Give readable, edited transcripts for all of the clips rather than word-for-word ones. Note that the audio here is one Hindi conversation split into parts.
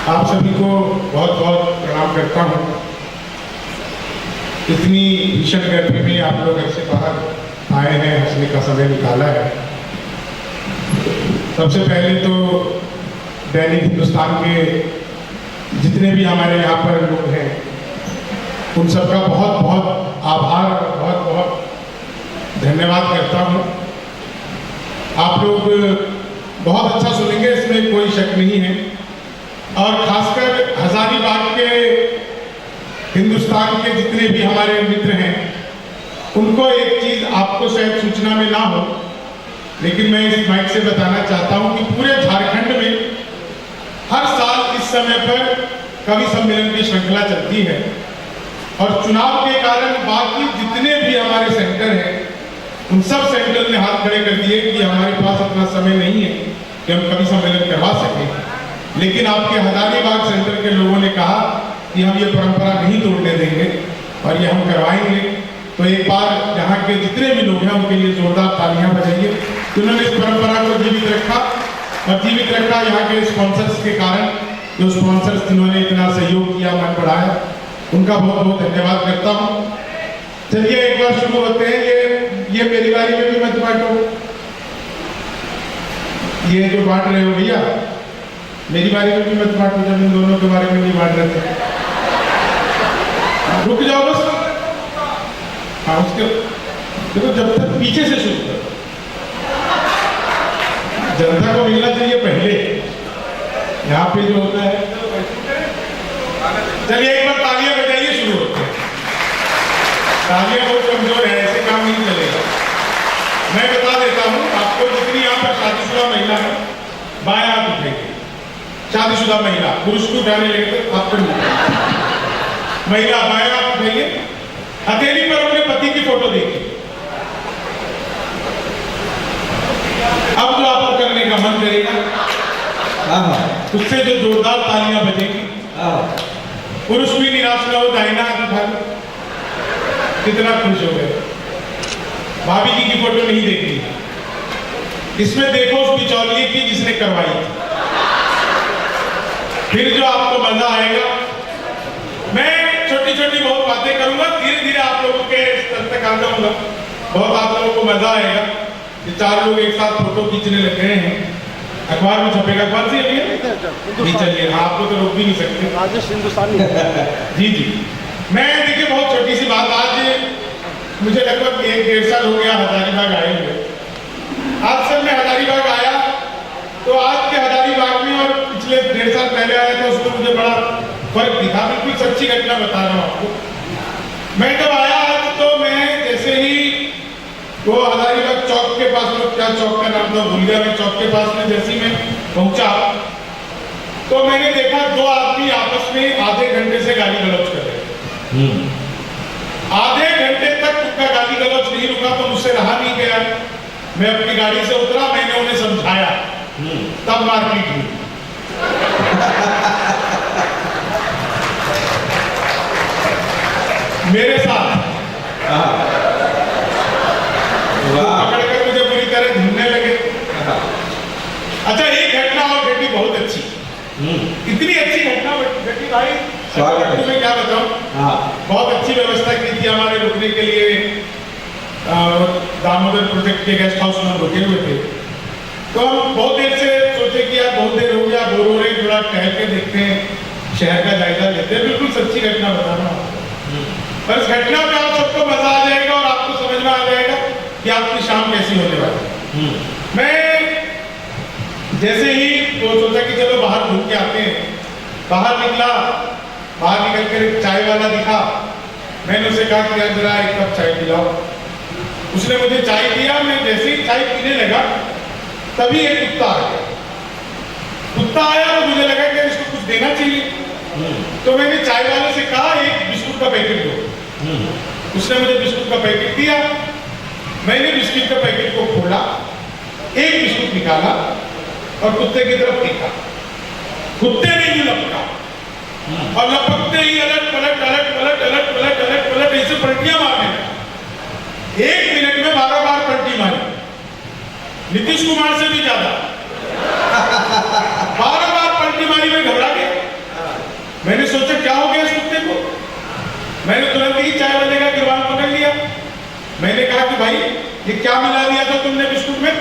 आप सभी को बहुत बहुत प्रणाम करता हूँ। इतनी भीषण गर्मी में आप लोग घर से बाहर आए हैं, हंसने का समय निकाला है। सबसे पहले तो दैनिक हिंदुस्तान के जितने भी हमारे यहाँ पर लोग हैं, उन सबका बहुत बहुत आभार और बहुत बहुत धन्यवाद करता हूँ। आप लोग बहुत अच्छा सुनेंगे, इसमें कोई शक नहीं है। और खासकर हजारीबाग के हिंदुस्तान के जितने भी हमारे मित्र हैं, उनको एक चीज़ आपको शायद सूचना में ना हो, लेकिन मैं इस माइक से बताना चाहता हूं कि पूरे झारखंड में हर साल इस समय पर कवि सम्मेलन की श्रृंखला चलती है। और चुनाव के कारण बाकी जितने भी हमारे सेंटर हैं, उन सब सेंटर ने हाथ खड़े कर दिए कि हमारे पास इतना समय नहीं है कि हम कवि सम्मेलन करवा सकें। लेकिन आपके हजारीबाग सेंटर के लोगों ने कहा कि हम ये परंपरा नहीं तोड़ने देंगे और ये हम करवाएंगे। तो एक बार यहाँ के जितने भी लोग हैं उनके लिए जोरदार तालियां बजाइए। उन्होंने इस परंपरा को जीवित रखा और जीवित रखा यहाँ के स्पॉन्सर्स के कारण। जो स्पॉन्सर्स जिन्होंने इतना सहयोग किया, मन बढ़ाया, उनका बहुत बहुत धन्यवाद करता हूँ। चलिए एक बार शुरू होते हैं। ये मेरी बारी में भी मत बांटो, ये जो बांट रहे हो भैया, मेरी बारे में भी मत बांटो, जब इन दोनों के बारे में नहीं बांट रहे थे। रुक जाओ बस। हाँ, उसके देखो, जब तक पीछे से शुरू करो, जनता को मिलना चाहिए पहले। यहाँ पे जो होता है, चलिए एक बार तालियां बजाइए, शुरू होते हैं। तालियां बहुत कमजोर है, ऐसे काम नहीं चलेगा। मैं बता देता हूँ आपको, जितनी यहाँ पर शादीशुदा महिला है, बाएं हाथ उठेगी। शादीशुदा महिला, पुरुष को उठाने लेकर आप पर महिला बाएं हाथ उठाइए। हथेली पर अपने पति की फोटो देखिए। अब जो आपको करने का मन करेगा, उससे जो जोरदार तालियां बजेगी, पुरुष भी निराश न हो, दाहिना हाथ उठा लो। कितना खुश हो गए। भाभी जी की फोटो नहीं देखी, इसमें देखो उस बिचौलिए की जिसने करवाई थी। फिर जो आपको मजा आएगा। मैं छोटी छोटी बहुत बातें करूंगा, धीरे धीरे आप लोगों के स्तर तक आ जाऊंगा। बहुत आप लोगों को मजा आएगा। ये चार लोग एक साथ फोटो खींचने लग गए हैं। अखबार में छपेगा। अखबार से नहीं, चलिए। हाँ, आपको तो रोक भी नहीं सकते। राजेश हिंदुस्तानी। जी जी। मैं देखिए बहुत छोटी सी बात, आज मुझे लगभग 1-1.5 साल हो गया हजारीबाग आए हुए। आज सर मैं हजारीबाग आया तो आज के हजारीबाग में और पिछले 1.5 साल पहले आया था, उसमें मुझे बड़ा फर्क दिखा। बिल्कुल सच्ची घटना बता रहा हूँ आपको। मैं जब आया आज, तो मैं जैसे ही वो हजारीबाग चौक के पास, में क्या चौक का नाम था भूल गया मैं, चौक के पास में जैसे मैं पहुंचा तो मैंने देखा 2 आदमी आपस में आधे घंटे से गाली गलौज कर रहे थे। आधे घंटे तक उनका गाली गलौज नहीं रुका, तो मुझसे रहा नहीं गया। मैं अपनी गाड़ी से उतरा, मैंने उन्हें समझाया, तब मारपीट हुई। मेरे साथ पकड़कर मुझे पूरी तरह घूमने लगे। अच्छा, एक घटना और घटी, बहुत अच्छी। इतनी अच्छी घटना घटी भाई, तुम्हें क्या बताऊं। बहुत अच्छी व्यवस्था की थी हमारे रुकने के लिए। दामोदर प्रोजेक्ट के गेस्ट हाउस में रुके हुए थे। तो हम बहुत देर से सोचे कि यार बहुत देर हो गया, बोर हो रहे, थोड़ा टहल के देखते हैं, शहर का जायजा लेते हैं। बिल्कुल सच्ची घटना बता रहा हूँ। पर इस घटना में आप सबको मजा आ जाएगा और आपको समझ में आ जाएगा कि आपकी शाम कैसी होने वाली। मैं जैसे ही तो सोचा कि चलो बाहर घूम के आते हैं। बाहर निकला, बाहर निकल कर एक चाय वाला दिखा। मैंने उसे कहा कि यार जरा एक कप चाय पिलाओ। उसने मुझे चाय दिया। मैं जैसे ही चाय पीने लगा, तभी एक कुत्ता आ गया। कुत्ता आया तो मुझे लगा कि इसको कुछ देना चाहिए। तो मैंने चाय वाले से कहा, एक बिस्कुट का पैकेट दो। उसने मुझे बिस्कुट का पैकेट दिया। मैंने बिस्कुट का पैकेट को खोला, एक बिस्कुट निकाला और कुत्ते की तरफ फेंका। कुत्ते ने भी लपका और लपकते ही अलट पलट अलट पलट अलट पलट अलट पलट ऐसे पलटियां मारने लगा। 1 मिनट में 12 बार पलटी मारी, नीतीश कुमार से भी ज्यादा। 12 बार पलटी मारी। में घबरा गया। क्या मिला दिया था तुमने बिस्कुट में,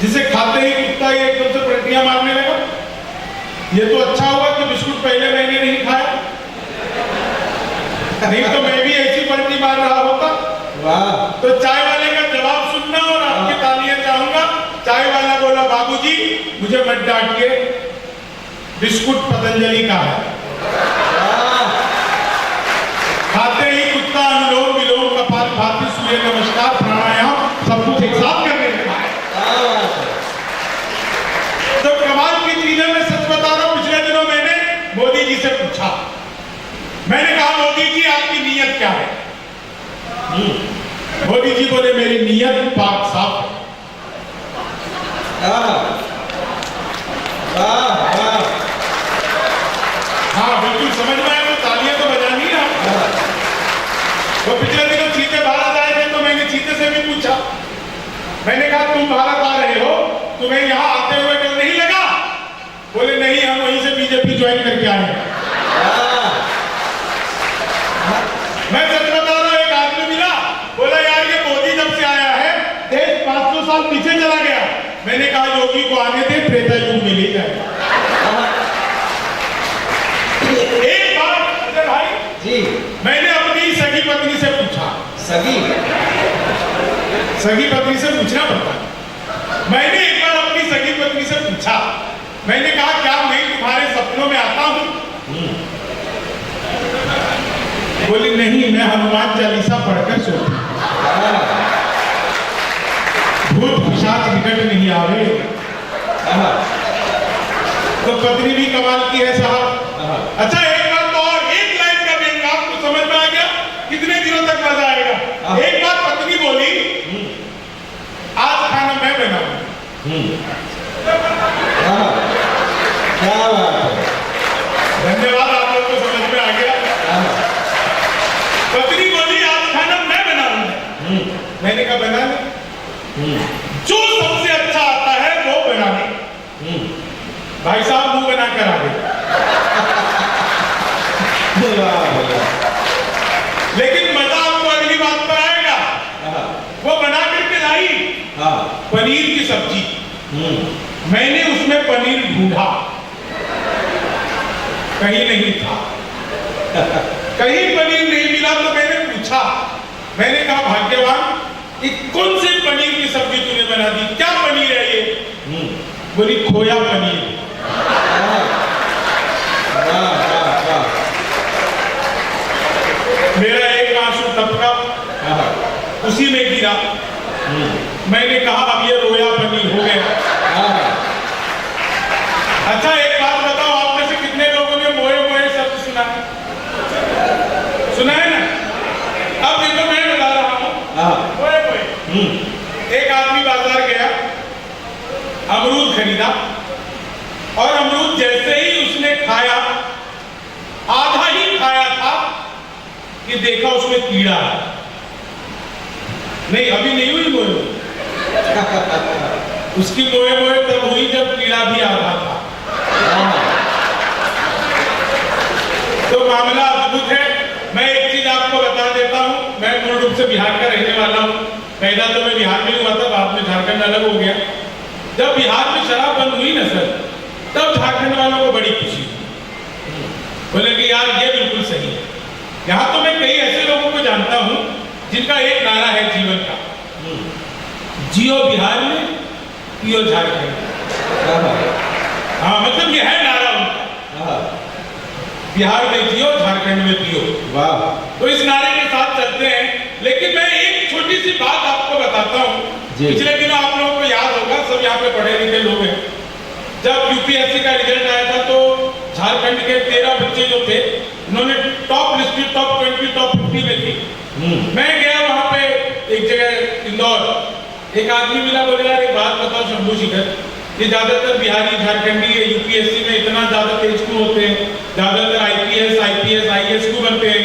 जिसे खाते ही कुत्ता ये एकदम से पलटियां मारने लगा? ये तो अच्छा हुआ कि बिस्कुट पहले महीने नहीं खाया, नहीं तो मैं भी ऐसी पलटी मार रहा होता। वाह। तो चाय वाले का जवाब सुनना और आपकी तालियां चाहूंगा। चाय वाला बोला, बाबूजी मुझे मत डांटिए, बिस्कुट पतंजलि का है। खाते ही कुत्ता अनुलोम विलोम कपालभाति सूर्य नमस्कार प्राणायाम सब कुछ एक साथ करने लगा। तो कमाल की चीजें मैं सच बता रहा हूं। पिछले दिनों मैंने मोदी जी से पूछा, मैंने कहा मोदी जी आपकी नीयत क्या है? मोदी जी बोले मेरी नीयत पाक साफ है। हाँ बिल्कुल समझ में आया, तो तालियां तो बजानी है आपको। वो पिछले दिनों चीते भारत आए थे, तो मैंने चीते से भी पूछा, मैंने कहा तुम भारत आ रहे हो, तुम्हें यहाँ आते हुए डर नहीं लगा? बोले नहीं, हम वहीं से बीजेपी ज्वाइन करके आए हैं। मैं सच बता रहा हूं, एक आदमी मिला, बोला यार ये मोदी जब से आया है देश 500 साल पीछे चला गया। मैंने कहा योगी को आने दे, त्रेता युग में ले जाएगा। एक बार अजय भाई जी, मैंने अपनी सगी पत्नी से पूछा, सगी पत्नी से पूछना पड़ता है। मैंने एक बार अपनी सगी पत्नी से पूछा, मैंने कहा क्या मैं तुम्हारे सपनों में आता हूं? बोली नहीं, मैं हनुमान चालीसा पढ़कर सोती हूं, भूत पिशाच निकट नहीं आवे। तो पत्नी भी कमाल की है साहब। अच्छा एक बार तो और एक लाइन का व्यंग आपको समझ में आ गया, कितने दिनों तक मजा आएगा। एक बार पत्नी बोली आज खाना मैं बनाऊंगी। क्या बात है, धन्यवाद, आप लोग को समझ में आ गया। पत्नी बोली आज खाना मैं बनाऊंगी। मैंने कहा बना ले, जो सबसे अच्छा आता है वो बना ले। भाई साहब मुंह बना कर आ गए। लेकिन मजा आपको अगली बात पर आएगा। वो बना करके लाई पनीर की सब्जी। मैंने उसमें पनीर ढूंढा, कहीं नहीं था, कहीं पनीर नहीं मिला। तो मैंने पूछा, मैंने कहा भाग्यवान ये कौन से पनीर की सब्जी तूने बना दी, क्या पनीर है ये? बोली खोया पनीर। मेरा एक आंसू टपका, उसी में गिरा। मैंने कहा अब ये रोया पनीर हो गया। अच्छा एक बात बताओ, आप में से कितने लोगों ने मोए मोए शब्द सुना है? सुना है ना? अब देखो मैं बता रहा हूं, मोए मोए। एक आदमी बाजार गया, अमरूद खरीदा, और अमरूद जैसे ही उसने खाया, आधा ही खाया था कि देखा उसमें कीड़ा है। नहीं अभी नहीं हुई मोए, उसकी मोए मोए तब हुई जब कीड़ा भी आधा था। तो मामला अद्भुत है। मैं एक चीज आपको बता देता हूं, मैं मूल रूप से बिहार का रहने वाला हूं। पहला तो मैं बिहार में हुआ था, बाद में झारखंड अलग हो गया। जब बिहार में शराब बंद हुई ना सर, तब झारखंड वालों को बड़ी खुशी हुई। बोले कि यार ये बिल्कुल सही है। यहाँ तो मैं कई ऐसे लोगों को जानता हूं जिनका एक नारा है जीवन का, जियो बिहार में पियो झारखंड। हाँ मतलब ये है नारा उनका, बिहार में जियो झारखंड में पियो। वाह। तो इस नारे के साथ चलते हैं। लेकिन मैं एक छोटी सी बात आपको बताता हूँ। पिछले दिनों आप लोगों को याद होगा, सब यहाँ पे पढ़े लिखे लोग हैं, जब यूपीएससी का रिजल्ट आया था तो झारखंड के 13 बच्चे जो थे उन्होंने टॉप लिस्ट, टॉप 20, टॉप 50 में थी। मैं गया वहां पे एक जगह इंदौर, एक आदमी मिला, बोले यार एक बात बताओ शंभू शिखर, ये ज्यादातर बिहारी झारखंडी यूपीएससी में इतना ज्यादा तेज क्यों होते हैं, ज्यादातर आईपीएस आईएएस क्यों बनते हैं?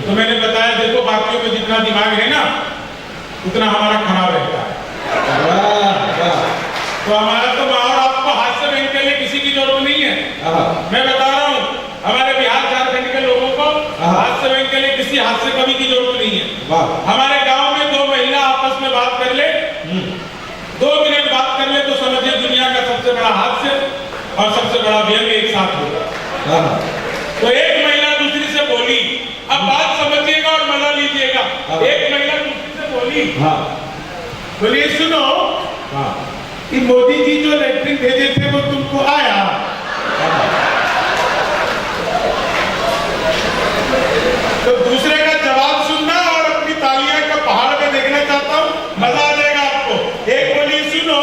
तो मैंने बताया देखो बाकियों में जितना दिमाग है ना उतना हमारा खराब रहता है। तो हमारा तो और आपको हाथ से बैंक के लिए किसी की जरूरत नहीं है। मैं बता रहा हूँ हमारे बिहार झारखंड के लोगों को हाथ से बैंक के लिए किसी हाथ से कभी की जरूरत नहीं है। हमारे गांव में दो महिला आपस में बात कर और सबसे बड़ा व्यंग एक साथ होगा। हाँ तो एक महिला दूसरी से बोली, अब बात समझिएगा और मजा लीजिएगा। एक महिला दूसरी से बोली, हाँ बोलिए सुनो हाँ कि मोदी जी जो लेटरिन भेजे थे वो तुमको आया? तो दूसरे का जवाब सुनना और अपनी तालियां का पहाड़ पे देखना चाहता हूँ, मजा आ जाएगा आपको। एक बोली सुनो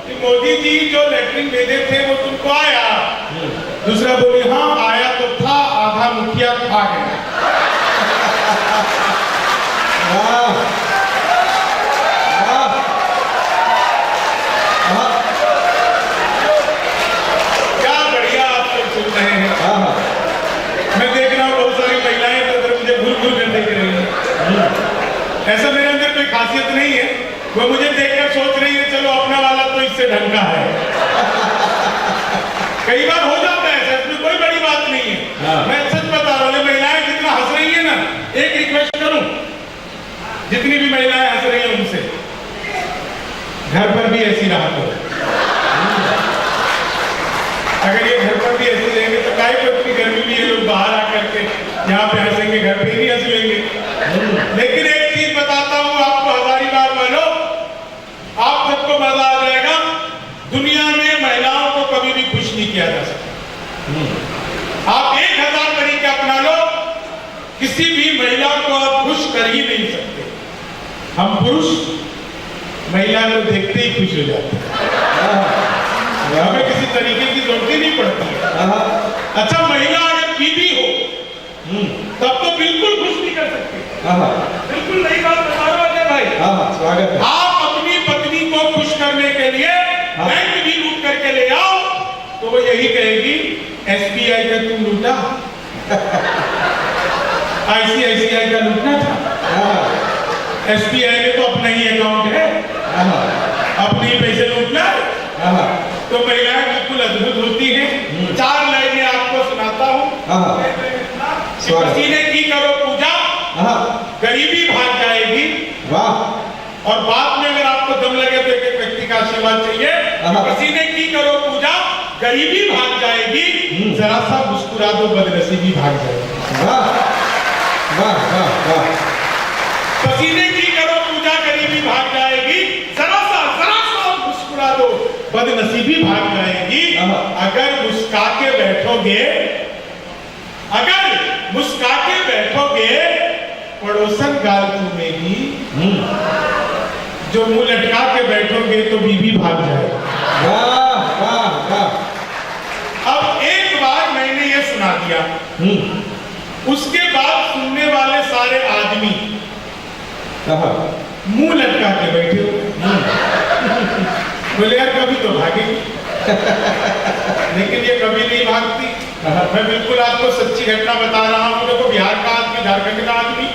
कि मोदी जी जो लेटरिन भेजे थे वो तुमको आया? दूसरा बोली हाँ आया तो था, आधा मुखिया खा गया। वाह वाह हाँ क्या बढ़िया आप लोग सुन रहे हैं। हाँ मैं देख रहा हूँ बहुत सारी महिलाएं तो उधर मुझे घूर घूर कर देख रही हैं। ऐसा मेरे अंदर कोई खासियत नहीं है, वो मुझे देखकर सोच रही है चलो अपना वाला तो इससे ढंग का है। कई बार हो जाता है ऐसा, इसमें कोई बड़ी बात नहीं है। हाँ। मैं सच बता रहा हूँ, ये महिलाएं जितना हंस रही है ना, एक रिक्वेस्ट करूं, जितनी भी महिलाएं हंस रही हैं उनसे, घर पर भी ऐसी रहा करो। अगर ये घर पर भी ऐसे लेंगे तो काहे को इतनी गर्मी भी है, लोग बाहर आकर के यहाँ पे हंसेंगे, घर पे ही नहीं हंस लेंगे। लेकिन एक चीज बताता हूँ आपको हजारीबाग वालों, आप सबको मजा आ जाएगा। दुनिया में महिलाओं को कभी भी खुश नहीं किया जा सकता। आप 1000 तरीके अपना लो, किसी भी महिला को आप खुश कर ही नहीं सकते। हम पुरुष महिला को देखते ही खुश हो जाते हैं, हमें किसी तरीके की जरूरत ही नहीं पड़ती है। अच्छा महिला अगर बीवी हो तब तो बिल्कुल खुश नहीं कर सकते। बिल्कुल नई बात बता रहा हूं अजय भाई। स्वागत है। आप अपनी पत्नी को खुश करने के लिए बैंक भी लूट करके ले आओ तो वो यही कहेगी SBI का तुम लूटा, ICICI का लूटना था। SBI में तो अपना ही अकाउंट है, अपने ही पैसे लूटना है। तो महिलाएं बिल्कुल अद्भुत होती हैं। 4 लाइनें आपको सुनाता हूँ। पसीने की करो पूजा, गरीबी भाग जाएगी। वाह। और बाद में अगर आपको दम लगे तो एक व्यक्ति का आशीर्वाद चाहिए। पसीने की करो पूजा, गरीबी भाग जाएगी, जरा सा मुस्कुरा दो बदनसीबी भाग जाएगी। वाह वाह वाह वाह। पसीने की करो पूजा, गरीबी भाग जाएगी, जरा सा मुस्कुरा दो बदनसीबी भाग जाएगी। अगर मुस्का के बैठोगे, अगर मुस्का के बैठोगे, पड़ोसन गाल चूमेगी, जो मुंह लटका के बैठोगे तो बीबी भाग जाएगी। वाह वाह वाह। अब एक बार मैंने ये सुना दिया, उसके बाद सुनने वाले सारे आदमी मुंह लटका के बैठे बोले यार कभी तो भागेगी, लेकिन ये कभी नहीं भागती। मैं बिल्कुल आपको सच्ची घटना बता रहा हूँ। देखो बिहार का आदमी, झारखंड का आदमी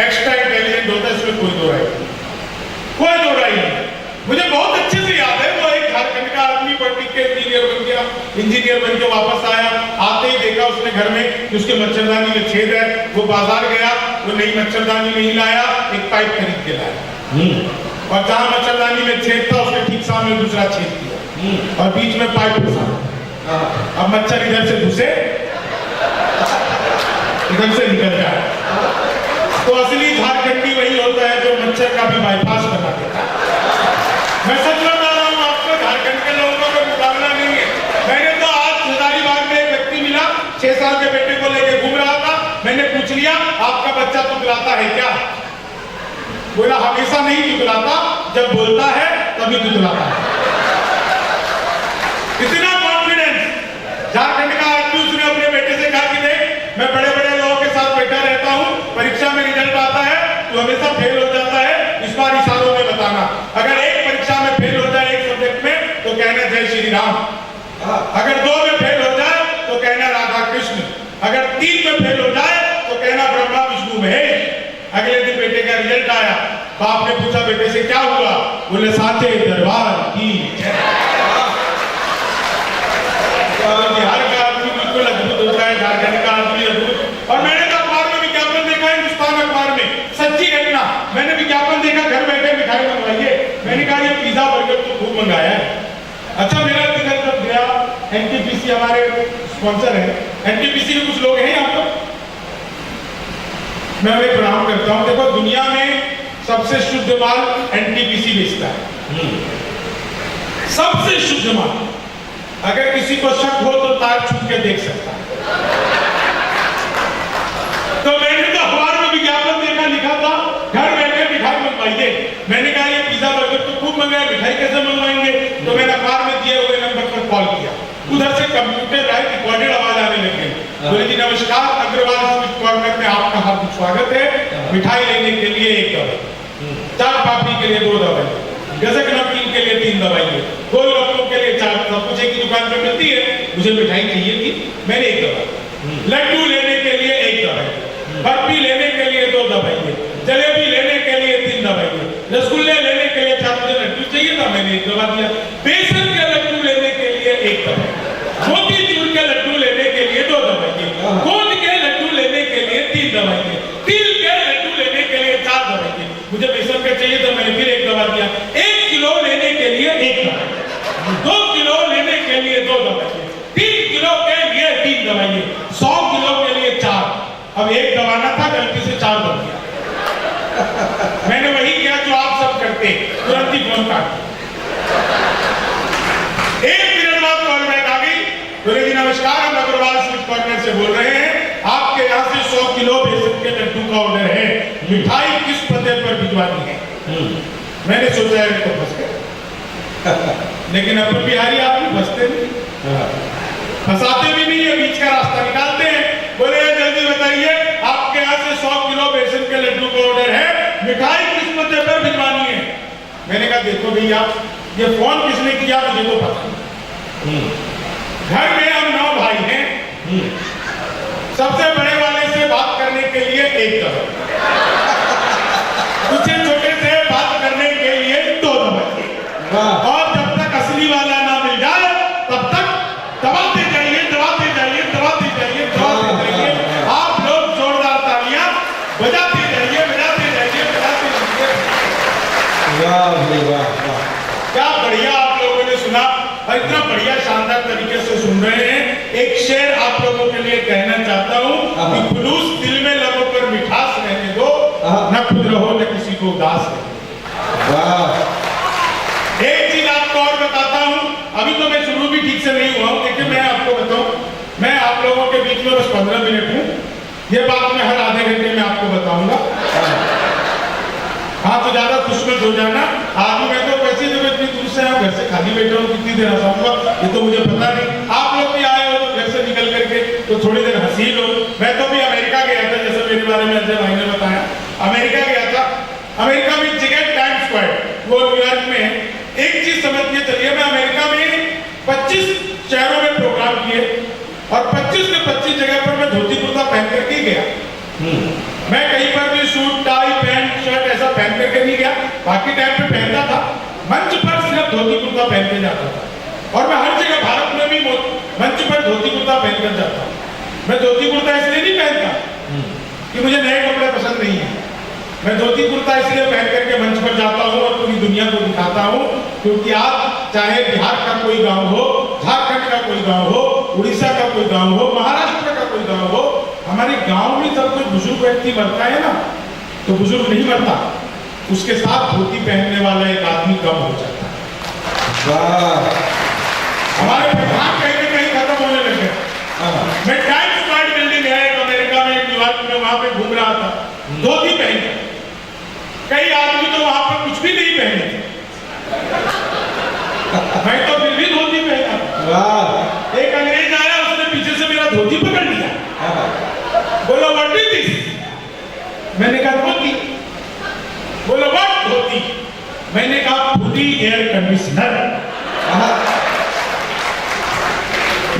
एक्स्ट्रा इंटेलिजेंट होता है, इसमें कोई दो राय नहीं। मुझे बहुत अच्छे से याद है, वो एक झारखंड का आदमी पढ़ के इंजीनियर बन गया, इंजीनियर बन के वापस आया। आते ही देखा उसने घर में उसके मच्छरदानी में छेद है। वो बाजार गया, वो नई मच्छरदानी नहीं लाया, एक पाइप खरीद के लाया, और जहां मच्छरदानी में छेद था उसने ठीक सामने दूसरा छेद किया और बीच में पाइप फंसा। अब मच्छर इधर से घुसे, इधर से निकल जाए। तो असली झारखंडी वही होता है जो मच्छर का भी बाईपास बना देता है। मैं सच बता रहा हूँ आपको, झारखंड के लोगों का मुकाबला नहीं है। मैंने तो आज हजारीबाग में एक व्यक्ति मिला, 6 साल के बेटे को लेकर घूम रहा था। मैंने पूछ लिया आपका बच्चा तुतलाता है क्या? बोला हमेशा नहीं तुतलाता, जब बोलता है तभी तुतलाता है। इतना कॉन्फिडेंस झारखंड का आदमी। उसने अपने बेटे से कहा कि देख मैं बड़े बड़े लोगों के साथ बैठा रहता हूँ, परीक्षा में रिजल्ट आता है तो हमेशा फेल हो जाता है, इस बार इशारों में बताना। अगर एक परीक्षा में फेल हो जाए एक सब्जेक्ट में तो कहना जय श्री राम, अगर 2 में फेल हो जाए तो कहना राधा कृष्ण, अगर 3 में फेल हो जाए तो कहना ब्रह्मा विष्णु महेश। अगले दिन बेटे का रिजल्ट आया, बाप ने पूछा बेटे से क्या हुआ? बोले साचे दरबार की। बिहार का आदमी बिल्कुल अद्भुत होता है, झारखंड का आदमी अद्भुत। और मैंने तो अखबार में विज्ञापन देखा, हिंदुस्तान अखबार में, सच्ची घटना। मैंने विज्ञापन देखा घर बैठे मिठाई मंगवाइए। मैंने कहा ये पिज्जा बर्गर तो खूब मंगाया है। अच्छा मेरा इधर जब गया एनटीपीसी हमारे स्पॉन्सर है, एनटीपीसी के कुछ लोग हैं यहाँ पर, मैं उन्हें प्रणाम करता हूँ। देखो दुनिया में सबसे शुद्ध माल एनटीपीसी बेचता है, सबसे शुद्ध माल। अगर किसी को शक हो तो तार छू के देख सकता है। तो मैंने तो अखबार में विज्ञापन देखा, लिखा था घर बैठे मिठाई मंगवाइए। मैंने कहा ये पिज्जा बर्गर तो खूब मंगाए, मिठाई कैसे मंगवाएंगे? तो मैंने अखबार में दिए हुए नंबर पर कॉल किया, उधर से कंप्यूटर रिकॉर्डेड आवाज आने लगी। बोले जी नमस्कार, अग्रवाल स्वीट कॉर्नर में आपका हार्दिक स्वागत है। मिठाई लेने के लिए 1 दवाई, चाट पापड़ी के लिए 2 दवाई, गजक नमकीन के लिए 3 दवाई, गोलगप्पों के लिए 4, सब कुछ एक ही दुकान पर मिलती है। मुझे मिठाई चाहिए थी, मैंने 1 दवाई। लड्डू लेने के लिए 1 दवाई, बर्फी लेने के लिए 2 दवाई, जलेबी लेने के लिए 3 दवाई, रसगुल्ले लेने के लिए 4, मुझे लड्डू चाहिए था, मैंने 1 दवा दिया। बेसन के लड्डू लेने के लिए 1 दवाई, मोतीचूर के लड्डू लेने के लिए 2 दवाई, गोंद के लड्डू लेने के लिए 3 दवाई, तिल के लड्डू लेने के लिए 4 दवाई। मुझे बेसन का चाहिए तो मैंने फिर 1 दवा दिया। 1 किलो लेने के लिए 1 दवाई, 2 किलो लेने के लिए 2 दवाई, 3 किलो के लिए 3 दवाई, 100 किलो के लिए 4। अब 1 दवाना था, गलती से 4 बन गया। मैंने वही किया जो आप सब करते, तुरंत ही फोन काट। 1 मिनट बाद कॉल बैक आ गई। बोले जी नमस्कार, हम अग्रवाल स्वीट कॉर्नर से बोल रहे हैं, आपके यहाँ से 100 किलो बेसन के लड्डू का ऑर्डर है, मिठाई किस पते पर भिजवानी है? मैंने सोचा है तो फंस गए, लेकिन अपन बिहारी आदमी फंसते नहीं, फंसाते भी नहीं है, बीच का रास्ता निकालते हैं। बोले जल्दी बताइए, आपके यहाँ से 100 किलो बेसन के लड्डू का ऑर्डर है, मिठाई किस पते पर भिजवानी है? मैंने कहा देखो भैया, ये फोन किसने किया मुझे तो पता नहीं। घर में हम 9 भाई हैं, सबसे बड़े वाले से बात करने के लिए 1 दवा, उससे छोटे से बात करने के लिए 2 दवा, और जब तक असली वाला ना मिल जाए तब तक दबाते जाइए, दबाते जाइए, दबाते जाइए, दबाते जाइए। आप लोग जोरदार तालियां बजाते जाइए, बजाते जाइए, बजाते जाइए। वाह वाह, क्या बढ़िया आप लोगों ने सुना, और इतना बढ़िया शानदार तरीके से सुन रहे हैं। एक शेर आप लोगों के लिए कहना चाहता हूँ कि खुलूस दिल में लबों पर मिठास रहने दो, न खुद रहो न किसी को उदास रहने दो। एक चीज आपको और बताता हूँ, अभी तो मैं शुरू भी ठीक से नहीं हुआ हूँ, लेकिन मैं आपको बताऊँ, मैं आप लोगों के बीच में बस 15 मिनट हूँ, ये बात मैं हर आधे घंटे में आपको बताऊंगा। हाँ तो ज्यादा खुश मत हो जाना। आदमी मैं तो पैसे जब इतनी दूर से आया, घर से खाली बैठा हूँ, कितनी देर हंसाऊंगा ये तो मुझे पता नहीं। आप लोग भी आए हो तो घर से निकल करके तो थोड़ी देर हंसी लो। मैं तो भी अमेरिका गया था, जैसे मेरे बारे में अजय भाई ने बताया, अमेरिका गया था। अमेरिका में जगह टाइम स्क्वायर, वो न्यूयॉर्क में है। एक चीज समझ के चलिए, मैं अमेरिका में 25 शहरों में प्रोग्राम किए और 25 के 25 जगह पर मैं धोती कुर्ता पहन करके गया। मैं कहीं पर भी सूट टाई पैंट शर्ट ऐसा पहन करके नहीं गया, बाकी टाइम पे पहनता था। मंच पर सिर्फ धोती कुर्ता पहन के जाता था, और मैं हर जगह भारत में भी मंच पर धोती कुर्ता पहन कर जाता हूँ। मैं धोती कुर्ता इसलिए नहीं पहनता कि मुझे नए कपड़े पसंद नहीं है, मैं धोती कुर्ता इसलिए पहन करके मंच पर जाता हूँ और पूरी दुनिया को दिखाता हूँ, क्योंकि आप चाहे बिहार का कोई गांव हो, झारखंड का कोई गांव हो, उड़ीसा का कोई गांव हो, महाराष्ट्र का कोई गांव हो, हमारे गांव में जब कोई बुजुर्ग व्यक्ति मरता है ना, तो बुजुर्ग नहीं मरता, उसके साथ धोती पहनने वाला एक आदमी कम हो जाता है। हमारे प्रधान कहीं ना कहीं खत्म होने लगे। मैं टाइम स्क्वायर बिल्डिंग है एक अमेरिका में, न्यूयॉर्क में, वहां पे घूम रहा था, धोती पहन कर। कई आदमी तो वहां पर कुछ भी नहीं पहने थे, मैं तो फिर भी धोती पहना। एक अंग्रेज आया, उसने पीछे से मेरा धोती पकड़ लिया, बोला व्हाट इज दिस? मैंने कहा धोती। बोला व्हाट धोती? मैंने कहा फूडी एयर कंडीशनर।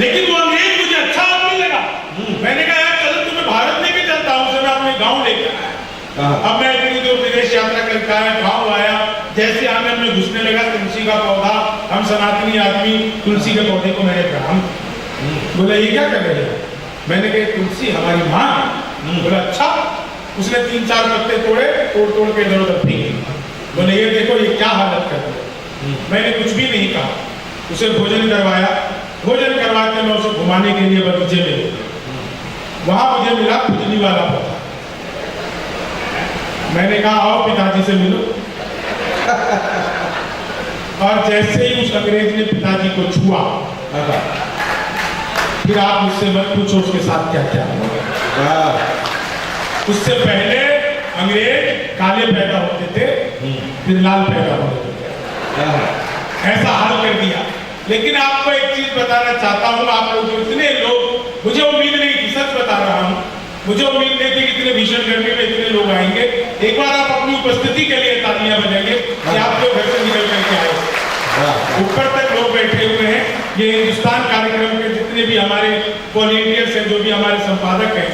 लेकिन वो अंग्रेज मुझे अच्छा आदमी लगा। मैंने कहा यार चलो तुम्हें भारत लेके चलता हूँ, मैं अपने गांव लेकर आया। अब मैं इतनी दूर विदेश यात्रा करके आया, गांव आया, जैसे आंगन में घुसने लगा तुलसी का पौधा, हम सनातनी आदमी तुलसी के पौधे को मैंने प्रणाम। बोला ये क्या कर रहे हो? मैंने कहा तुलसी हमारी माँ। बोला अच्छा। उसने 3-4 पत्ते तोड़े, तोड़ के इधर उधर फेंके। बोले ये देखो ये क्या हालत कर रहे हो। मैंने कुछ भी नहीं कहा, उसे भोजन करवाया, भोजन करवा के मैं उसे घुमाने के लिए बगीचे में गया। वहां मुझे मिला खुजली वाला पौधा। मैंने कहा आओ पिताजी से मिलो। और जैसे ही उस अंग्रेज ने पिताजी को छुआ, फिर आप मुझसे मत पूछो उसके साथ क्या क्या हुआ। उससे पहले अंग्रेज काले पैदा होते थे, फिर लाल पैदा होते थे, ऐसा हाल कर दिया। लेकिन आपको एक चीज बताना चाहता हूँ, आप लोग इतने लोग, मुझे उम्मीद नहीं थी, सच बता रहा हूँ, मुझे उम्मीद नहीं थी कि इतने भीषण गर्मी में इतने लोग आएंगे। एक बार आप अपनी उपस्थिति के लिए तालियां बजाइए कि आप लोग घर से निकल करके आए। ऊपर तक लोग बैठे हुए हैं। ये हिंदुस्तान कार्यक्रम के जितने भी हमारे वॉलंटियर्स हैं, जो भी हमारे संपादक हैं,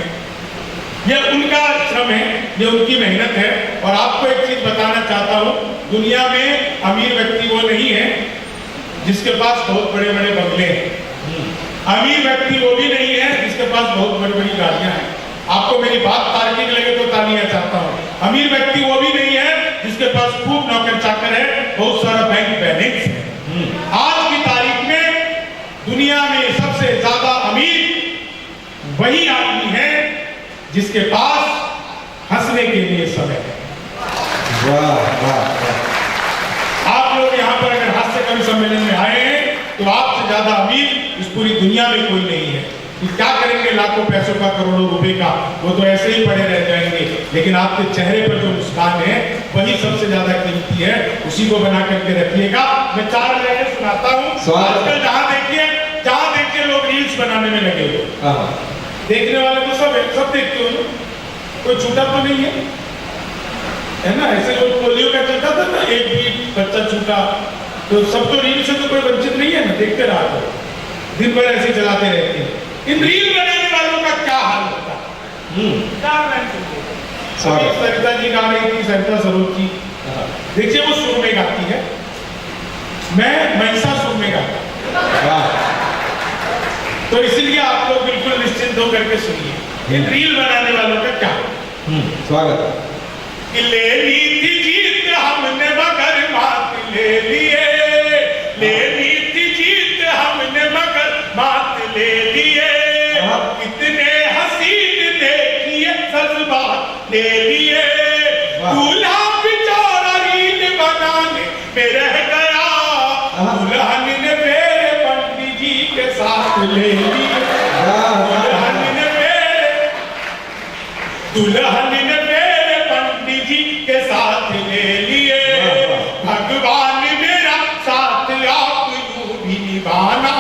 ये उनका श्रम है, ये उनकी मेहनत है। और आपको एक चीज बताना चाहता हूँ, दुनिया में अमीर व्यक्ति वो नहीं है जिसके पास बहुत बड़े बड़े बंगले हैं। अमीर व्यक्ति वो भी नहीं है जिसके पास बहुत बड़ी बड़ी गाड़ियां हैं। आपको मेरी बात तार्किक लगे तो तालियां चाहता हूं। अमीर व्यक्ति वो भी नहीं है जिसके पास खूब नौकर चाकर है, बहुत सारा बैंक बैलेंस है। आज की तारीख में दुनिया में सबसे ज्यादा अमीर वही आदमी है जिसके पास हंसने के लिए समय है। आप लोग यहाँ पर अगर हास्य कवि सम्मेलन में आए हैं तो आपसे ज्यादा अमीर इस पूरी दुनिया में कोई नहीं है। कि क्या करेंगे लाखों पैसों का, करोड़ों रुपए का, वो तो ऐसे ही पड़े रह जाएंगे। लेकिन आपके चेहरे पर जो मुस्कान है वही सबसे ज्यादा कीमती है, उसी को बना करके रखिएगा। मैं 4 लाइनें सुनाता हूँ। आजकल जहाँ देखिए लोग रील्स बनाने में लगे हुए। देखने वाले तो सब देखते हो, कोई छूटा तो नहीं है ना। ऐसे जो पोलियो का चलता था ना, एक भी बच्चा छूटा, तो सब तो रील से तो कोई वंचित नहीं है ना। देखते रहा करो, दिन भर ऐसे चलाते रहते हैं। इन रील बनाने वालों का क्या हाल होता है? सरिता जी गा रही थी, सरिता सरोज जी, देखिए वो सुर में गाती है, मैं महिषासुर में गाता। तो इसीलिए आप लोग बिल्कुल निश्चिंत होकर के सुनिए इन रील बनाने वालों का क्या। स्वागत। ले ली थी जीत हमने मगर मात ले लिए, ले ली थी जीत हमने मगर मात ले लिए। कितने हसीन देखिए जज्बात ले लिए। दूल्हा बेचारा रील बनाने में रह गया, दुल्हन ने मेरे पंडित जी के साथ ले लिए। दुल्हन ने मेरे पंडित जी के साथ ले लिए। भगवान मेरा साथ आप यूं भी निभाना,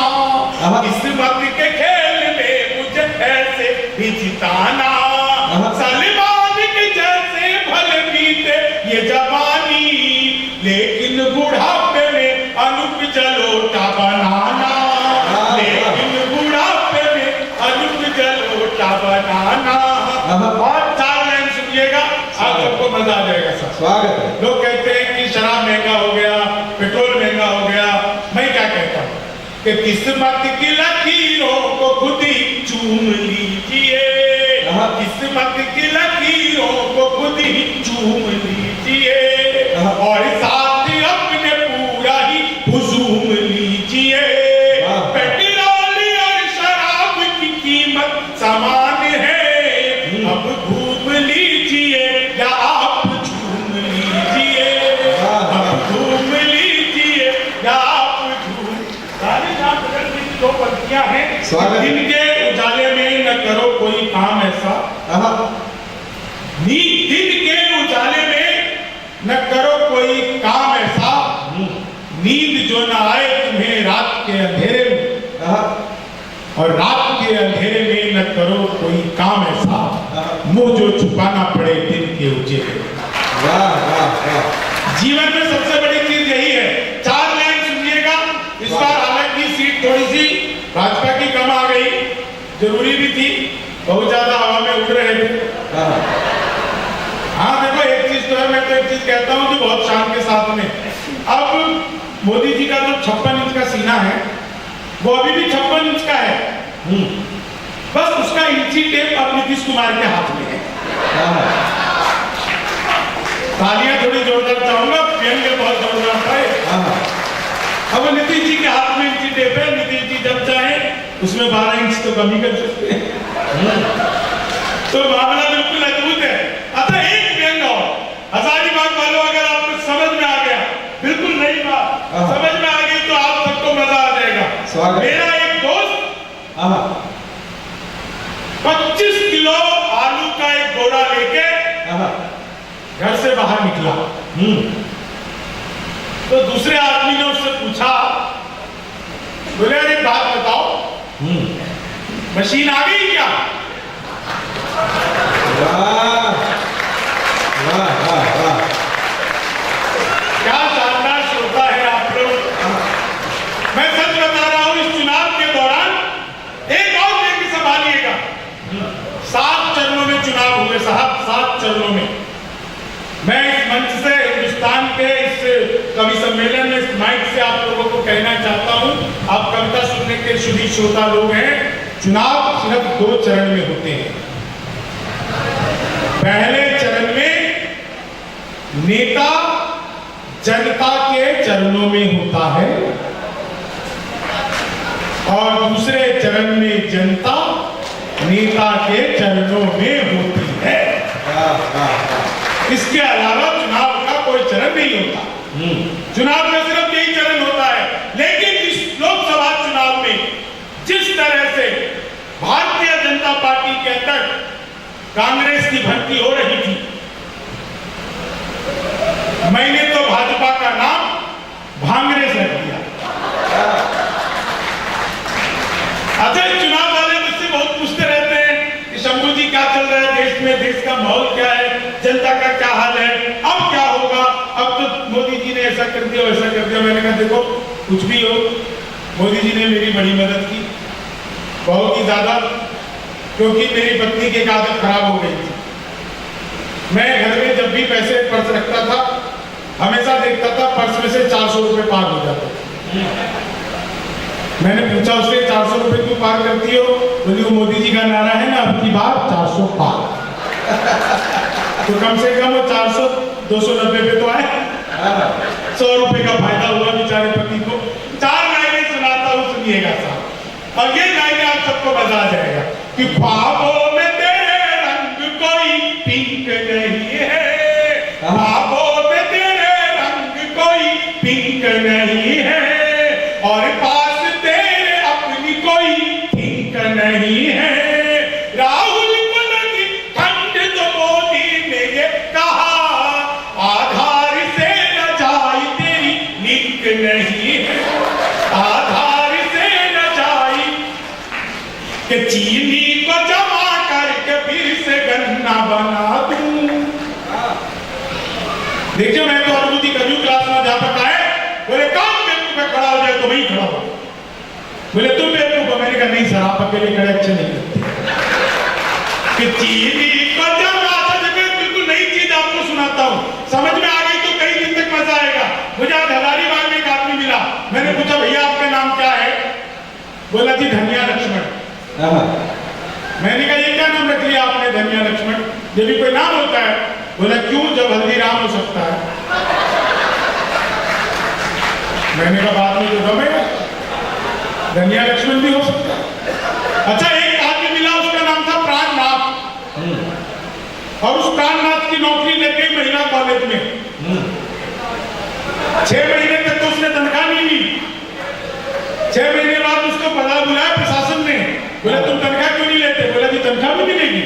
किस्मत के खेल में मुझे ऐसे भी जिताना। सलमान के जैसे भले बीते ये जवानी, लेकिन बुढ़ापे में अनुप जलोटा बनाना, लेकिन बुढ़ापे में अनुप जलोटा बनाना। और 4 लाइन सुनिएगा, आप सबको मजा आ जाएगा। सर स्वागत है। लोग कहते हैं कि शराब महंगा हो गया, पेट्रोल महंगा हो गया। मैं क्या कहता हूँ कि किस्मत की लकीरों को खुद ही चूम लीजिए, किस्मत की लकीरों को खुद ही चूम लीजिए, और साथ अपने पूरा ही हुजूम लीजिए। पेट्रोल और शराब की कीमत समान है, अब घूम लीजिए या आप झूम लीजिए, अब घूम लीजिए या आप झूम। दो पंक्तियां हैं। दिन के उजाले में न करो कोई काम ऐसा, दिन के उजाले में न करो कोई काम ऐसा, नींद जो न आए तुम्हें रात के अंधेरे में, और रात के अंधेरे में न करो कोई काम ऐसा, मुंह जो छुपाना पड़े दिन के उजाले में। जीवन में सबसे बड़ी चीज यही है। 4 लाइन सुनिएगा। इस बार हालांकि सीट थोड़ी सी भाजपा की कम आ गई, जरूरी भी थी, बहुत ज्यादा हवा में उड़ रहे थे। हाँ देखो एक चीज तो है, मैं तो एक चीज कहता हूँ कि बहुत शान के साथ में, अब मोदी जी का जो 56 इंच का सीना है वो अभी भी 56 इंच का है, बस उसका इंची टेप अब नीतीश कुमार के हाथ में है। तालियां थोड़ी जोरदार चाहूंगा, व्यंग्य बहुत जोरदार था। अब नीतीश जी के हाथ में इंची टेप है, नीतीश जी जब चाहे उसमें 12 इंच तो कम ही कर सकते हैं। तो मामला बिल्कुल अद्भुत है। अतः एक व्यंग और हजारीबाग वालों, अगर आपको समझ में आ गया, बिल्कुल नई बात समझ में आ गई, तो आप सबको मजा आ जाएगा। मेरा एक दोस्त 25 किलो आलू का एक बोरा लेके घर से बाहर निकला। तो दूसरे आदमी ने उससे पूछा, बोले अरे बात बताओ, मशीन आ गई क्या? वाह वाह वाह वाह, क्या शानदार श्रोता है आप लोग। मैं सच बता रहा हूं, इस चुनाव के दौरान एक और व्यक्ति संभालिएगा। 7 चरणों में चुनाव हुए साहब, 7 चरणों में। मैं इस मंच से, हिंदुस्तान के इस कवि सम्मेलन में, इस माइक से आप लोगों को कहना चाहता हूं, आप कविता सुनने के शुद्ध श्रोता लोग हैं, चुनाव सिर्फ 2 चरण में होते हैं। पहले चरण में नेता जनता के चरणों में होता है और दूसरे चरण में जनता नेता के चरणों में होती है। इसके अलावा चुनाव का कोई चरण नहीं होता। चुनाव में सिर्फ यही चरण होता है। लेकिन इस लोकसभा चुनाव में जिस तरह से भारतीय जनता पार्टी के अंदर कांग्रेस की भर्ती हो रही थी, मैंने तो भाजपा का नाम भांग्रेस रख दिया। अजय, चुनाव वाले मुझसे बहुत पूछते रहते हैं कि शंभू जी क्या चल रहा है देश में, देश का माहौल क्या है, जनता का क्या हाल है, अब क्या होगा, अब तो मोदी जी ने ऐसा कर दिया वैसा कर दिया। मैंने कहा देखो, कुछ भी हो, मोदी जी ने मेरी बड़ी मदद की, बहुत ही ज्यादा, क्योंकि मेरी पत्नी की आदत खराब हो गई थी। मैं घर में जब भी पैसे पर्स रखता था, हमेशा देखता था पर्स में से 400 रुपए पार हो जाते थे। मैंने पूछा उससे, 400 रुपए क्यों पार करती हो? बोली वो मोदी जी का नारा है ना, अब की बार 400 पार। तो कम से कम वो 400 290 पे तो आए। 100 रुपए का फायदा हुआ बेचारे पति को। 4 लाइनें सुनाता हूँ, सुनिएगा साहब, और ये लाइनें आप सबको मजा आ जाएगा कि ख्वाबों में तेरे रंग कोई पिंक नहीं है, ख्वाबों में तेरे रंग कोई पिंक नहीं है, और पास तेरे अपनी कोई थिंक नहीं है। राहुल को लगी ठंड तो मोदी ने ये कहा, आधार से रजाई तेरी लिंक नहीं है, आधार से रजाई के चीनी को जमा करके फिर से गन्ना बना दूं। देखिए, मैं तो अनुभूति कभी क्लास में अध्यापक आए, बोले कौन बेवकूफ पे खड़ा हो जाए तो वही खड़ा हो। बोले तुम बेवकूफ हो? मैंने कहा नहीं सर, आप अकेले खड़े अच्छे नहीं करते। कि चीनी को जमा, बिल्कुल नई चीज आपको सुनाता हूँ, समझ में आ गई तो कई दिन तक मजा आएगा। मुझे आज हजारीबाग में एक आदमी मिला, मैंने पूछा भैया आपका नाम क्या है? बोला जी धनिया लक्ष्मण। मैंने कहा ये क्या नाम रख लिया आपने, धनिया लक्ष्मण? ये भी कोई नाम होता है? बोला क्यों, जब हल्दीराम हो सकता है। मैंने कहा बाद में जो दबेगा, धनिया लक्ष्मण भी हो सकता है। अच्छा, एक आदमी मिला, उसका नाम था प्राणनाथ, और उस प्राणनाथ की नौकरी लग गई महिला कॉलेज में। 6 महीने तक तो उसने तनख्वाह नहीं ली। 6 महीने बाद उसको बुलाया प्रशासन ने, बोले तुम तनख्वाह क्यों नहीं लेते? बोला जी तनख्वाह भी मिलेगी।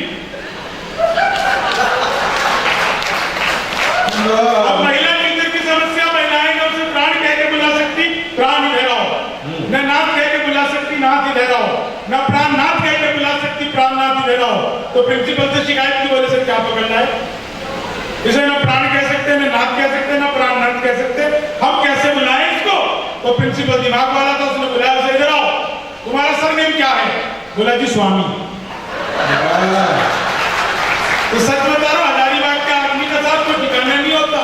अब महिला टीचर की समस्या, महिलाएं ना उसे प्राण कह के बुला सकती, प्राण इधर आओ, न नाथ कह के बुला सकती, नाथ इधर आओ, न प्राण नाथ कह के बुला सकती, प्राण नाथ इधर आओ। तो प्रिंसिपल से शिकायत की वजह से क्या पकड़ना है? इसे न प्राण कह सकते, न नाथ कह सकते, न प्राण नाथ कह सकते, हम कैसे बुलाएं इसको? तो प्रिंसिपल दिमाग वाला था, उसने बुलाया उसे, इधर आओ, तुम्हारा सरनेम क्या है? बोला जी स्वामी। तो सच बता रहा हूं, हजारीबाग के आदमी का साथ कोई ठिकाना नहीं होता,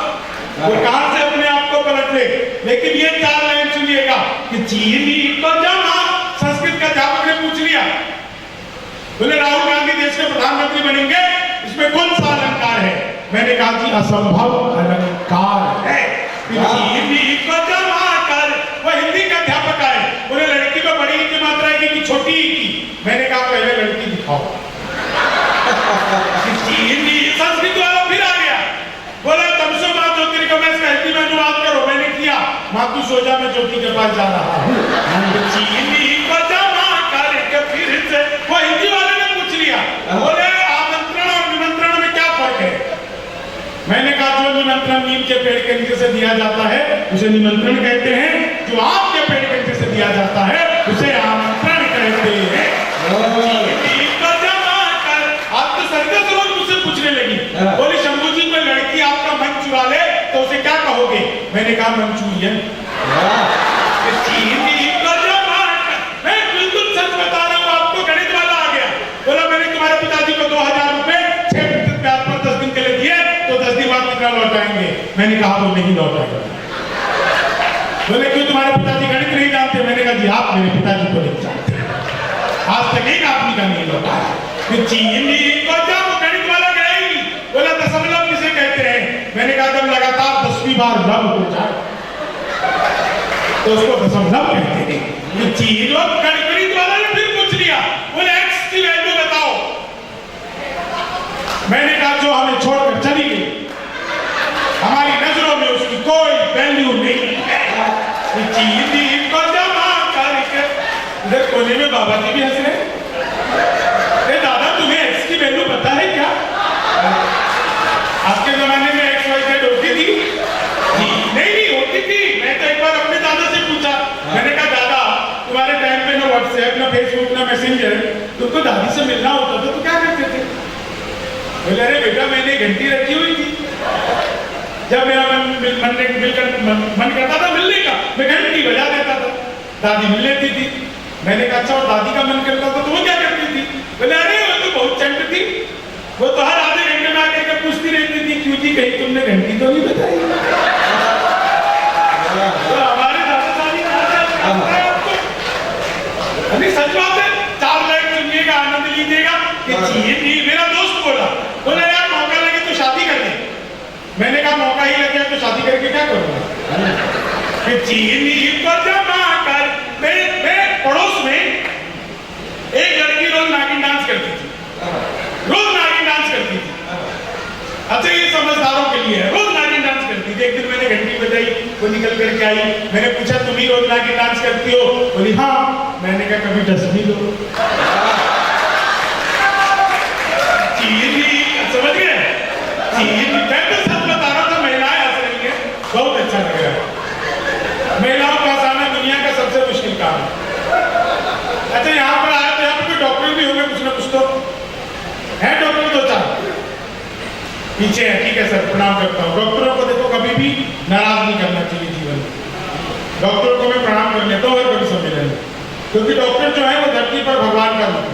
वो कहां से अपने आप को पलट ले। लेकिन ये 4 लाइन सुनिएगा कि चीनी को जमा, संस्कृत का अध्यापक ने पूछ लिया, बोले राहुल गांधी देश के प्रधानमंत्री बनेंगे, इसमें कौन सा अलंकार है? मैंने कहा कि असंभव अलंकार है। चीनी को जमा कर, वो हिंदी का अध्यापक आए, बोले लड़की को बड़ी हिंदी मात्रा है कि छोटी ही की। मैंने कहा पहले लड़की दिखाओ। संस्कृत वाला फिर आ गया, बोला तमसो मां ज्योतिर्गमय कहती में अनुवाद करो। मैंने किया, मातु सोजा में ज्योति के पास जा रहा हूँ। चीनी को जमा करके फिर से वो हिंदी वाले ने पूछ लिया, बोले आमंत्रण और निमंत्रण में क्या फर्क है? मैंने कहा जो निमंत्रण नीम के पेड़ के नीचे से दिया जाता है उसे निमंत्रण कहते हैं, जो आम के पेड़ के नीचे से दिया जाता है उसे आमंत्रण कहते हैं। आप तो सर्कस रोज मुझसे पूछने लगी, बोली शंभू जी कोई लड़की आपका मन चुरा ले तो उसे क्या कहोगे? मैंने कहा मंचूरियन। मैं बिल्कुल सच बता रहा हूँ आपको, गणित वाला आ गया, बोला मैंने तुम्हारे पिताजी को 2000 रुपए 6% ब्याज पर 10 दिन के लिए दिए तो 10 दिन बाद कितना लौटाएंगे? मैंने कहा वो नहीं लौटाएंगे। बोले क्यों, तुम्हारे पिताजी गणित नहीं जानते? मैंने कहा जी आप मेरे पिताजी को नहीं जानते, आज तक एक आदमी का नहीं लौटाया। चीनी को जब गणित वाला गया ही, बोला दशमलव किसे कहते हैं? मैंने कहा जब लगातार 10वीं बार लव हो जाए तो उसको दशमलव कहते हैं। चीनी और गणित वाला ने फिर पूछ लिया, बोले एक्स की वैल्यू बताओ। मैंने कहा जो हमें छोड़कर चली गई, हमारी नजरों में उसकी कोई वैल्यू नहीं है। चीनी को जमा करके, इधर कोने में बाबा जी भी हंस रहे। दादा तुम्हें एक्स की वैल्यू पता है क्या? आपके जमाने में एक्स वाई जेड होती थी? नहीं होती थी। मैं तो एक बार अपने दादा से पूछा, मैंने कहा दादा तुम्हारे टाइम पे ना व्हाट्सएप ना फेसबुक ना मैसेंजर, तुमको दादी से मिलना होता था तो क्या करते थे? बोले अरे बेटा मैंने घंटी रखी हुई थी, जब मेरा मन करता था मिलने का मैं घंटी बजा देता था, दादी मिल लेती थी। मैंने कहा अच्छा और दादी का मन करता था तो वो क्या करती थी? बोले अरे वो तो बहुत चंट थी, वो तो हर आधे घंटे में आकर पूछती रहती थी क्यों जी कहीं तुमने घंटी तो नहीं बजाई? तो हमारे दादा दादी आपको अभी सच बात है, 4 लाख सुनिएगा आनंद लीजिएगा। मेरा दोस्त बोला यार मौका लगे तो शादी कर ले। मैंने कहा मौका ही लग गया तो शादी करके क्या करूंगा? मेरे पड़ोस में एक लड़की रोज नागिन डांस करती थी, रोज नागिन डांस करती थी। अच्छा ये समझदारों के लिए है, रोज नागिन डांस करती थी। एक दिन मैंने घंटी बजाई, वो निकल करके आई, मैंने पूछा तुम ही रोज नागिन डांस करती हो? बोली हाँ। मैंने कहा कभी डस भी लो। समझ गए? मैं तो सच बता रहा था, महिलाएं हंस रही है, बहुत अच्छा लग रहा है। महिलाओं का हंसाना दुनिया का सबसे मुश्किल काम है। अच्छा यहाँ पर आया तो यहाँ पर कोई डॉक्टर भी होंगे कुछ ना कुछ तो है, डॉक्टर 2-4 पीछे है। ठीक है सर प्रणाम करता हूँ। डॉक्टरों को देखो कभी भी नाराज नहीं करना चाहिए जीवन में। डॉक्टरों को मैं प्रणाम कर लेता हूँ और कभी सम्मेलन में, क्योंकि डॉक्टर जो है वो धरती पर भगवान का रूप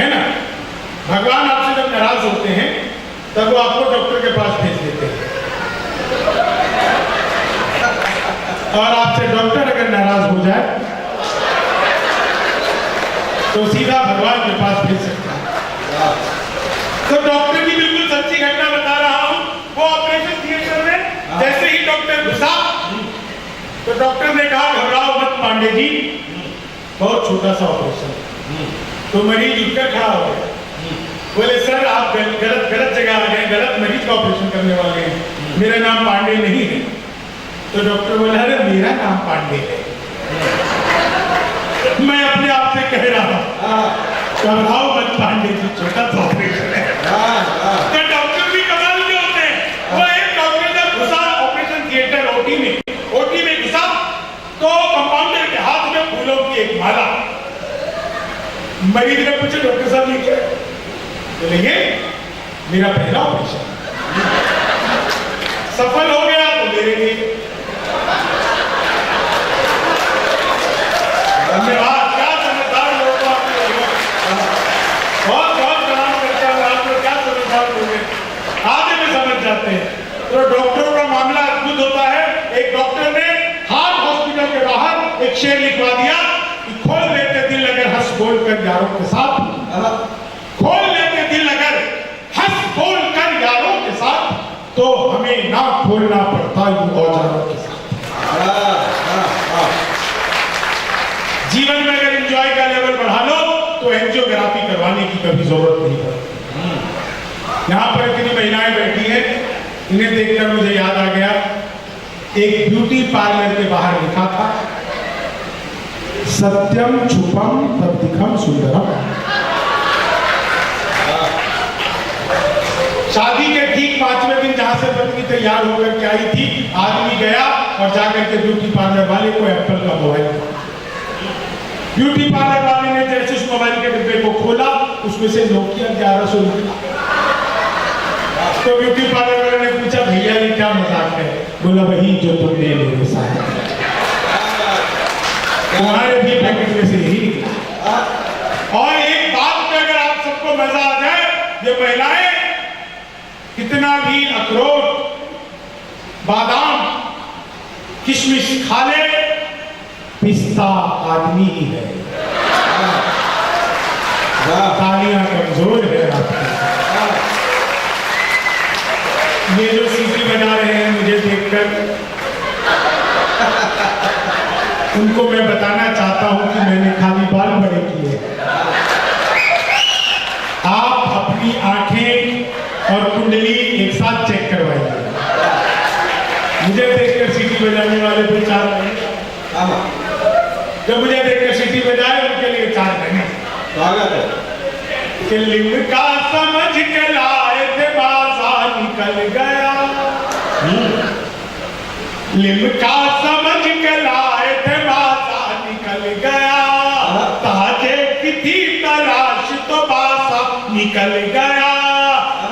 है ना। भगवान आपसे जब नाराज होते हैं तब वो आपको डॉक्टर के पास भेज देते हैं, और आपसे डॉक्टर अगर नाराज हो जाए तो सीधा भगवान के पास भेज सकता है। तो डॉक्टर की बिल्कुल सच्ची घटना बता रहा हूं। वो ऑपरेशन थिएटर में जैसे ही डॉक्टर घुसा तो डॉक्टर ने कहा घबराओ मत पांडे जी, बहुत छोटा सा ऑपरेशन। तो मरीज उठकर खड़ा हो गया, बोले सर आप गलत जगह आ गए, गलत मरीज का ऑपरेशन करने वाले हैं, मेरा नाम पांडे नहीं है। तो डॉक्टर बोला अरे मेरा नाम पांडे है, मैं अपने आप से कह रहा हूं घबराओ मत पांडे जी, छोटा सा ऑपरेशन है। तो डॉक्टर भी कमाल के होते हैं। वो एक डॉक्टर जब घुसा ऑपरेशन थिएटर ओटी में घुसा तो कंपाउंडर के हाथ में फूलों की एक माला। मरीज ने पूछा डॉक्टर साहब ये क्या? बोले ये मेरा पहला ऑपरेशन सफल हो गया तो मेरे लिए धन्यवाद। क्या समझदार लोग बहुत प्रणाम करता हूँ आपको, क्या समझदार लोग हैं, आधे में समझ जाते हैं। तो डॉक्टरों का मामला अद्भुत होता है। एक डॉक्टर ने हार्ट हॉस्पिटल के बाहर एक शेर लिखवा दिया कि खोल लेते दिल अगर हंस बोल कर यारों के साथ, खोल लेते दिल अगर हंस बोल कर यारों के साथ, तो हमें ना खोलना पड़ता यूं औजारों के साथ। जीवन में अगर एंजॉय का लेवल बढ़ा लो तो एंजियोग्राफी करवाने की कभी जरूरत नहीं पड़ती। यहाँ पर इतनी महिलाएं बैठी हैं, इन्हें देखकर मुझे याद आ गया, एक ब्यूटी पार्लर के बाहर लिखा था, सत्यम छुपम तद्दिखम सुंदरम। शादी के ठीक 5वें दिन जहां से पत्नी तैयार होकर के आई थी, आदमी गया और जाकर के ब्यूटी पार्लर वाले को एप्पल का मोबाइल दिया। ब्यूटी पार्लर वाले ने जैसे उस मोबाइल के डिब्बे को खोला, उसमें से नोकिया 1100 निकला। तो ब्यूटी पार्लर वाले ने पूछा, भैया ये क्या मजाक है? बोला, वही जो तुमने मेरे साथ, तुम्हारे भी पैकेट में से यही निकला। और एक बात पे अगर आप सबको मजा आ जाए, ये महिलाएं कितना भी अखरोट, बादाम, किशमिश खा ले, पिस्ता आदमी ही है। तालियां कमजोर है आपकी। ये जो सीटी बजा रहे हैं मुझे देखकर, उनको मैं बताना चाहता हूं कि मैंने खाली बाल बड़े किए। आप अपनी आंखें और कुंडली एक साथ चेक करवाइए। मुझे देखकर सीटी बजाने वाले पे 4 महीने, जब मुझे देखकर सीटी बजाए उनके लिए 4 महीने। स्वागत है। कि लिमका समझ के लाए थे, बाजार निकल गया। लिमका समझ के लाए थे, बाजार निकल गया। ताजे की थी तलाश तो बासा निकल गया।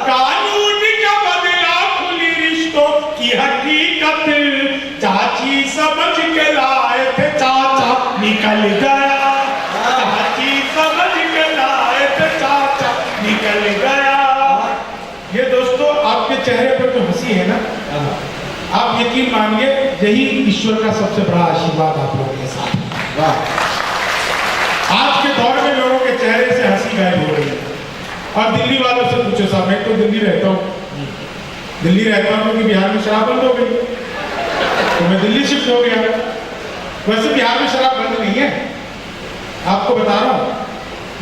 कानून का बदला खुली रिश्तों की हकीकत, चाची समझ के लाए थे, चाचा निकल गया। चाची समझ के लाए थे, चाचा निकल गया। ये दोस्तों आपके चेहरे पर जो हंसी है ना, आप यकीन मानिए यही ईश्वर का सबसे बड़ा आशीर्वाद आप लोगों के साथ। आज के दौर में लोगों के चेहरे से हंसी गायब हो रही है। और दिल्ली वालों से पूछो साहब, मैं तो दिल्ली रहता हूँ, क्योंकि बिहार में शराब बंद हो गई तो मैं दिल्ली शिफ्ट हो गया। वैसे बिहार में शराब बंद नहीं है, आपको बता रहा हूं,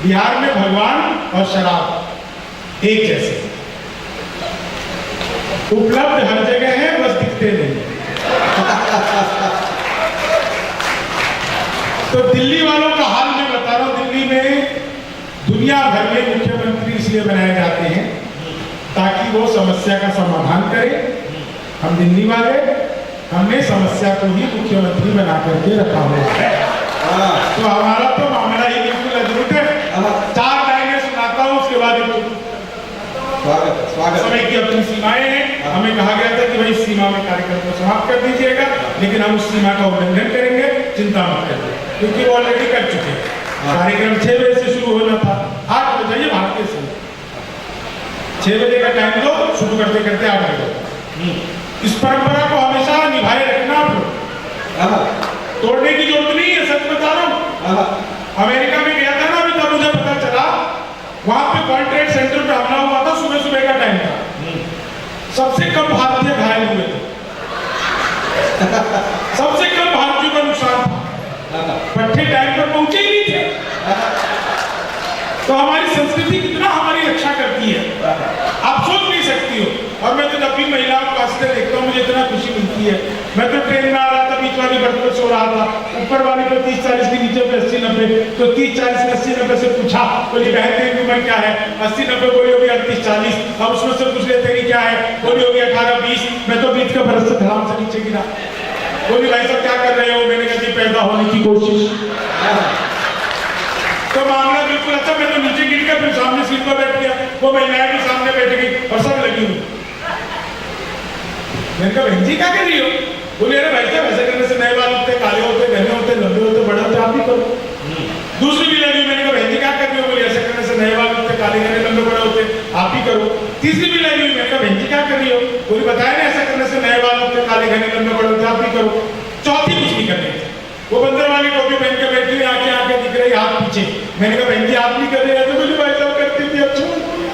बिहार में भगवान और शराब एक जैसे उपलब्ध हर जगह है, बस दिखते नहीं। तो दिल्ली वालों का हाल मैं बता रहा हूं, दिल्ली में दुनिया भर में मुख्यमंत्री इसलिए बनाए जाते हैं ताकि वो समस्या का समाधान करें। हम दिल्ली वाले, हमने समस्या को ही मुख्यमंत्री बना करके रखा हुआ है। तो हमारा तो मामला ही बिल्कुल अद्भुत है। 4 लाइनें सुनाता हूँ, उसके बाद समय की अपनी सीमाएं हैं। हमें कहा गया था कि भाई सीमा में कार्यक्रम को समाप्त कर दीजिएगा, लेकिन हम उस सीमा का उल्लंघन करेंगे, चिंता मत करिए, क्योंकि वो ऑलरेडी कर चुके हैं। कार्यक्रम 6 बजे से शुरू होना था, 8 बजे भारतीय समय, 6 बजे का टाइम दो, शुरू करते करते 8 बजे। इस परंपरा को हमेशा निभाए रखना, तोड़ने की जरूरत नहीं है। सच बता रहा हूँ, अमेरिका में गया था ना अभी, तब मुझे पता चला वहां पे वर्ल्ड ट्रेड सेंटर पे हमला हुआ था, सुबह सुबह का टाइम था, सबसे कम भारतीय घायल हुए थे, सबसे कम भारतीयों का नुकसान था, पट्टे टाइम पर पहुंचे ही नहीं थे। तो हमारी संस्कृति कितना हमारी रक्षा करती है, आप सोच नहीं सकती हो। और मैं तो जब भी महिलाओं को हंसते देखता हूँ मुझे इतना खुशी मिलती है। मैं तो ट्रेन में आ रहा था, बीच वाली बर्थ पर सो रहा था, ऊपर वाली पे 30-40 के नीचे पे 80-90, तो 30-40 80-90 से पूछा, बोली बहन तेरी उम्र क्या है? 80-90 बोली होगी 38-40। अब उसमें से पूछ लेते कि क्या है? बोली होगी 18-20। मैं तो 20 का बरस से धड़ाम से नीचे गिरा। बोली भाई साहब क्या कर रहे हो? मैंने कहा जी पैदा होने की कोशिश। तो मामला बिल्कुल अच्छा, मैं तो नीचे गिर गया, फिर सामने सीट पर बैठ गया, वो महिलाएं भी सामने बैठ गई और सब लगी हुई। मैंने कहा बहन जी क्या कर रही हो? बोले अरे भाई साहब ऐसे करने से नए बाल होते, काले होते, घने होते, लंबे होते, बड़े होते, आप भी करो। दूसरी भी लगी, मैंने कहा बहन जी क्या कर रही हो? बोले ऐसे करने से नए बाल होते, काले घने लंबे बड़े होते, आप भी करो। तीसरी भी लगी, मैंने कहा बहन जी क्या कर रही हो? बोली बताया ना ऐसा करने से नए बाल होते, काले घने लंबे बड़े होते, आप भी करो। चौथी कुछ नहीं करनी, वो बंदर वाली टोपी पहन के बैठी हुई, आंखें आंखें दिख रही, हाथ पीछे। मैंने कहा बहन जी आप नहीं कर रहे? तो बोली भाई साहब करती थी, अब छोड़ दिया।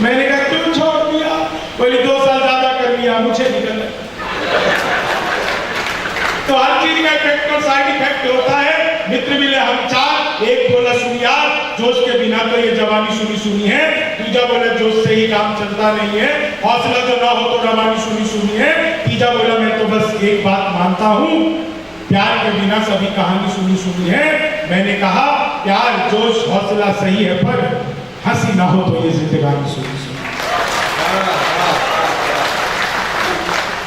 मैंने कहा क्यों छोड़ दिया? बोली 2 साल ज्यादा कर लिया, मुझे निकल। तो हर चीज का इफेक्ट और साइड इफेक्ट होता है। मित्र मिले हम चार, एक बोला सुन यार, जोश के बिना तो ये जवानी सुनी सुनी है। दूजा बोला जोश से ही काम चलता नहीं है, हौसला जो ना हो तो रवानी सुनी सुनी है। तीजा बोला मैं तो बस एक बात मानता हूँ, प्यार के बिना सभी कहानी सुनी सुनी है। मैंने कहा प्यार जोश हौसला सही है, पर हंसी ना हो तो ये जिंदगानी सुनी सुनी।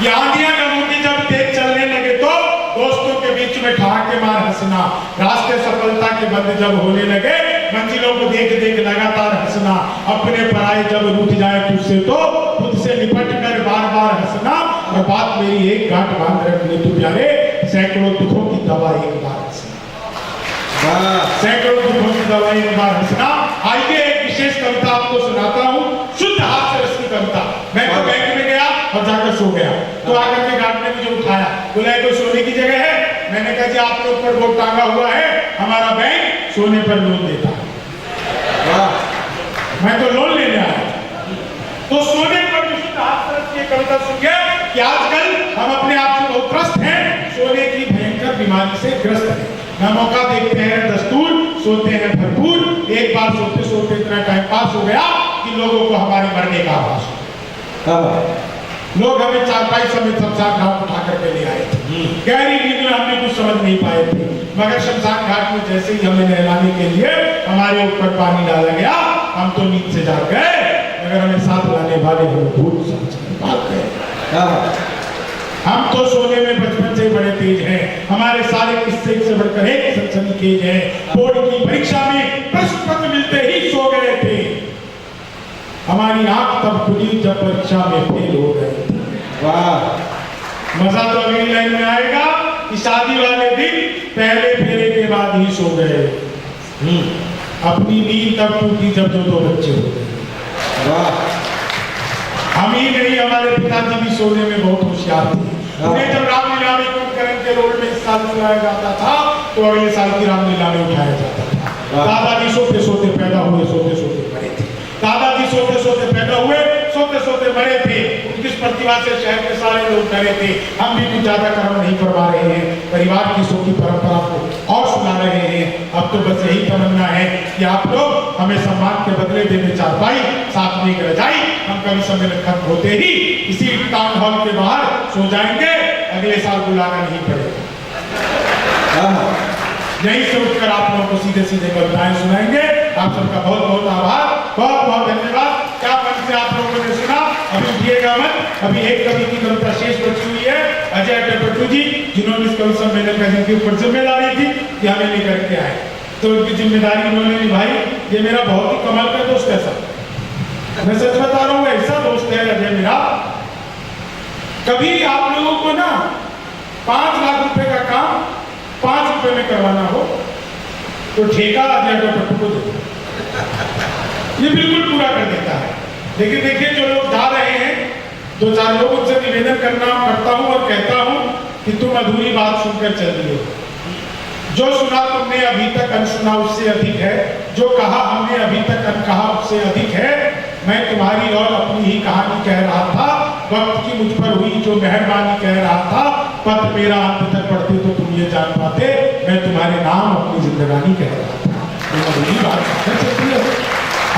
ये आंधियां गमों जब तेज चलने लगे तो दोस्तों के बीच में ठहाके मार हंसना, रास्ते सफलता के बंद जब होने लगे मंजिलों को देख देख लगातार हंसना, अपने पराये जब रूठ जाए तुझसे तो खुद से निपट कर बार बार हंसना। और बात मेरी एक गांठ बांध रखनी तू प्यारे, सैकड़ों दुखों की दवा एक बार हंसना, सैकड़ों दुखों की दवा एक बार हंसना। आइए एक विशेष कविता आपको सुनाता हूँ, शुद्ध हास्य रस की कविता। मैं तो बैंक में गया और जाकर सो गया, तो आकर के गार्ड ने मुझे उठाया, बोला कोई सोने की जगह है? मैंने कहा जी आप लोग पर बोर्ड टांगा हुआ है, हमारा बैंक सोने पर लोन देता है। मैं तो लोन लेने आया। तो सोने पर विशुद्ध हास्य रस की कविता सुनिए कि आजकल हम अपने आप से बहुत त्रस्त हैं, सोने की भयंकर बीमारी से ग्रस्त हैं। न मौका देखते हैं दस्तूर, सोते हैं भरपूर। एक बार सोते सोते इतना टाइम पास हो गया कि लोगों को हमारे मरने का आभास हो। लोग हमें चारपाई समेत शमशान घाट उठा करके ले आए थे। गहरी नींद में हमने कुछ समझ नहीं पाए थे, मगर शमशान घाट में जैसे ही हमें नहलाने के लिए हमारे ऊपर पानी डाला गया, हम तो नींद से जाग गए, मगर हमें साथ लाने वाले हमें भूत समझ कर भाग गए। हम तो सोने में बचपन से बड़े तेज हैं, हमारे सारे किस्से से बढ़कर एक सनसनीखेज है। बोर्ड की परीक्षा में प्रश्न पत्र मिलते ही सो गए थे, हमारी आंख तब खुली जब परीक्षा में फेल हो गए थे। वाह, मजा तो अगली लाइन में आएगा कि शादी वाले दिन पहले फेरे के बाद ही सो गए, अपनी नींद तब टूटी जब दो बच्चे हो गए। वाह, हम ही नहीं हमारे पिताजी भी सोने में बहुत होशियार थे। उन्हें जब रामलीला में कुंभकर्ण के रोल में इस साल सुनाया जाता था तो अगले साल की रामलीला में उठाया जाता था। दादाजी सोते सोते पैदा हुए, सोते सोते मरे थे। दादाजी सोते सोते पैदा हुए, सोते सोते मरे थे। उनकी प्रतिभा से शहर के सारे लोग डरे थे। हम भी कुछ ज्यादा कर्म नहीं करवा रहे हैं, परिवार की शोक की परंपरा को और सुना रहे हैं। अब तो बस यही तमन्ना है कि आप लोग हमें सम्मान के बदले देने चारपाई, साथ में एक रजाई। हम कभी सम्मेलन खत्म होते ही इसी टाउन हॉल के बाहर सो जाएंगे, अगले साल बुलाना नहीं पड़ेगा। यहीं से उठकर आप लोगों को सीधे सीधे कविताएं सुनाएंगे। आप सबका बहुत बहुत आभार, बहुत बहुत धन्यवाद। क्या मन से आप लोगों ने सुना, अभी उठिएगा मत। अभी एक कवि की कविता शेष बची हुई है, अजय टपटू जी, जिन्होंने इस कवि सम्मेलन का जिनके ऊपर जिम्मेदारी थी कि हमें लेकर के आए, तो उनकी जिम्मेदारी उन्होंने निभाई। ये मेरा बहुत ही कमाल का दोस्त है सर, मैं सच बता रहा हूँ, ऐसा दोस्त है अजय मेरा। कभी आप लोगों को ना 5 लाख रुपए का काम 5 रुपए में करवाना हो तो ठेका अजय टपटू को दे, ये बिल्कुल पूरा कर देता है। लेकिन देखिए जो लोग जा रहे हैं, 2-4 लोगों से निवेदन करता हूँ और कहता हूँ कि तुम अधूरी बात सुनकर चल रही हो। जो सुना तुमने अभी तक अनसुना उससे अधिक है, जो कहा हमने अभी तक अनकहा उससे अधिक है। मैं तुम्हारी और अपनी ही कहानी कह रहा था, वक्त की मुझ पर हुई जो मेहरबानी कह रहा था। पत्र मेरा अंत तक पढ़ते तो तुम ये जान पाते, मैं तुम्हारे नाम अपनी जिंदगानी कह रहा था।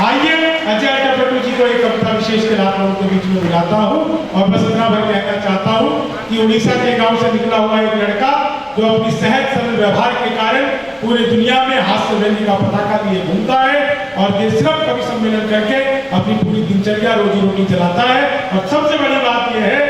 आइए अजय टपटू जी को एक कविता विशेष कर आप लोगों के बीच में बुलाता हूँ और बस इतना भर कहना चाहता हूँ कि उड़ीसा के गांव से निकला हुआ एक लड़का जो अपनी सहज सरल व्यवहार के कारण पूरे दुनिया में हास्य रैली का पताका लिए घूमता है और ये सिर्फ कवि सम्मेलन करके अपनी पूरी दिनचर्या रोजी रोटी चलाता है। और सबसे बड़ी बात यह है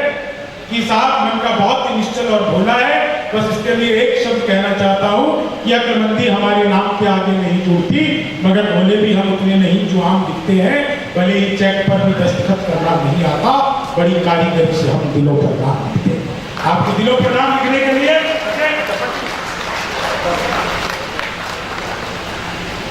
कि साहब मन का बहुत ही निश्चल और भोला है। बस इसके लिए एक शब्द कहना चाहता हूँ कि अक्लमंदी हमारे नाम के आगे नहीं जुड़ती, मगर भोले भी हम उतने नहीं जो आम दिखते हैं। भले ही चेक पर भी दस्तखत करना नहीं आता, बड़ी कारीगरी से हम दिलों पर नाम लिखते हैं। आपके दिलों पर नाम लिखने के लिए